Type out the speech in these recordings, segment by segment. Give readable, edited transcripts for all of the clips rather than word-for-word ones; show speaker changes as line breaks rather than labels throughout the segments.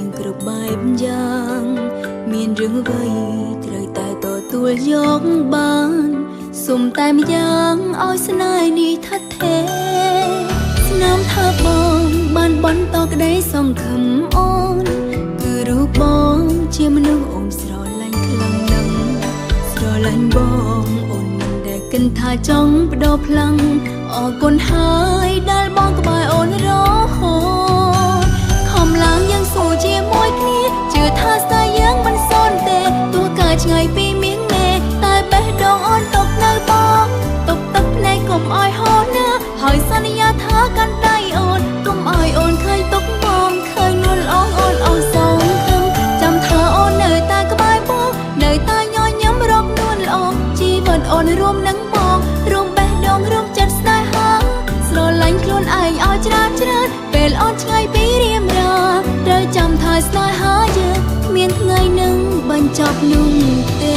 ងគ្រប់បែបយ៉ាងមានរឿងអ្វីត្រូវតែទទួលយកបានសុំតែម្យ៉ាងឲ្យស្នេហ៍នេះថិតថេរស្នាមថាបងបានបន្តក្តីសង្ឃឹមអូនគឺរូបបងជាមនុស្សអូនស្រឡាញ់ខ្លាំងណាស់ស្រឡាញ់បងអូនមិនដែលគិតថាចង់បដូរផ្លាំងអរគុណហើយដែលបងក្បែរអូនរហូតខំឡើងយ៉ាងស៊ូជាមួយគ្នាជឿថាស្នេហ៍យើងមិនសូន្យទេទោះកាឆ្ងាយពីមាសមេតែបេះដូងអូនទុកនៅបងទុកទឹកភ្នែកកុំឲ្យហូរណាហើយសន្យាថាកាន់ដៃអូនកុំឲ្យអូនឃើញទុកបងឃើញនួនអងអូនអស់សងខឹងចាំថាអូននៅតែក្បែរបងនៅតែញញឹមរកនួនល្អជីវិតអូនរួមនឹងបងរួមបេះដូងរួមចិត្តស្នេហាស្រឡាញ់ខ្លួនឯងឲ្យច្រើនពេលអូនឆ្ងាយពីរៀមរាត្រូវចាំថាស្នេហាយើងគ្មានថ្ងៃនឹងបញ្ចប់នោះទេ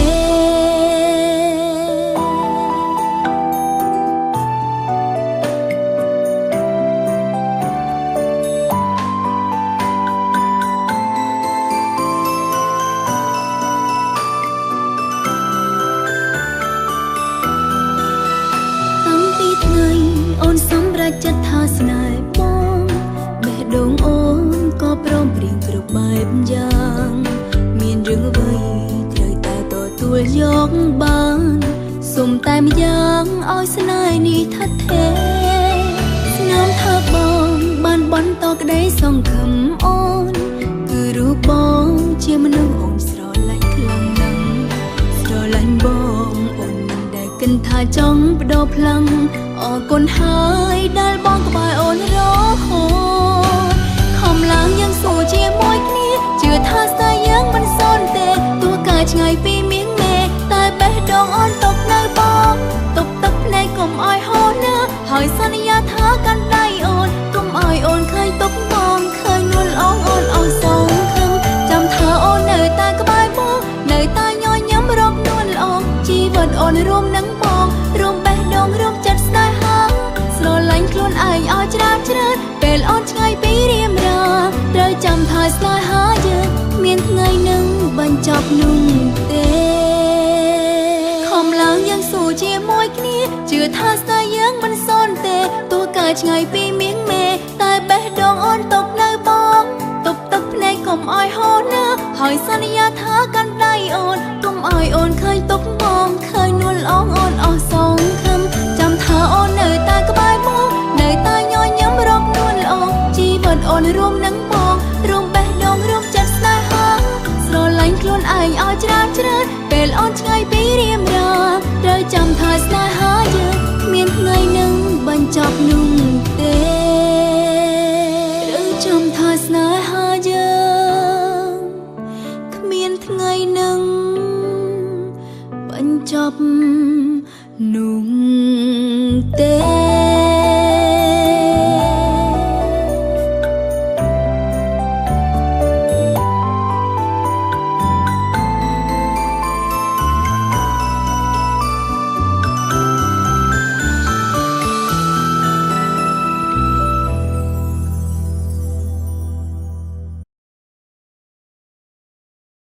អូនសម្រេចចិត្តថាស្នេហ៍បងបេះដូងអូនក៏ព្រមព្រៀងគ្រប់បែបយ៉ាងមានរឿងអ្វីត្រូវតែទទួលយកបានសុំតែម្យ៉ាងឲ្យស្នេហ៍នេះថិតថេរស្នាមថាបងបានបន្តក្តីសង្ឃឹមអូនគឺរូបបងជាមនុស្សអូនស្រឡាញ់ខ្លាំងណាស់ស្រឡាញ់បងអូនមិនដែលគិតថាចង់បដូរផ្លាំងអរគុណហើយដែលបងក្បែរអូនរហូតខំឡើងយ៉ាងស៊ូជាមួយគ្នាជឿថាស្នេហ៍យើងមិនសូន្យទេទោះកាឆ្ងាយពីមាសមេតែបេះដូងអូនទុកនៅបងទុកទឹកភ្នែកកុំឲ្យហូរណាហើយសន្យាថាកាន់ដៃអូនកុំឲ្យអូនឃើញទុកបងឃើញនួនអងអូនអស់សងខឹងចាំថាអូននៅតែក្បែរបងនៅតែញញឹមរកនួនល្អជីវិតអូនរួមនឹងបងរួមបេះដូងរួមចិត្តស្នេហាស្រឡាញ់ខ្លួនឯងឲ្យច្រើនពេលអូនឆ្ងាយពីរៀមរាត្រូវចាំថាស្នេហាយើងមានថ្ងៃនឹងបញ្ចប់នោះទេខំឡើងយ៉ាងស៊ូជាមួយគ្នាជឿថាស្នេហ៍យើងមិនសូន្យទេទោះកាឆ្ងាយពីមាសមេតែបេះដូងអូនទុកនៅបងទុកទឹកភ្នែកកុំឲ្យហូរណាហើយសន្យាថាកាន់ដៃអូនកុំឲ្យអូនឃើញទុកបងឃើញនួនល្អអូនអស់សងខឹមចាំថាអូននៅតែក្បែរបងនៅតែញញឹមរកនួនល្អជីវិតអូនរួមនឹងបងរួមបេះដូងរួមចិត្តស្នេហាស្រឡាញ់ខ្លួនឯងឲ្យច្រើនពេលអូនឆ្ងាយពីរៀមរាត្រូវចាំថាស្នេហាយើងគ្មានថ្ងៃនឹងបញ្ចប់នោះទេត្រូវចាំថាស្នេហាយើងគ្មានថ្ងៃនឹងបញ្ចប់នោះទេ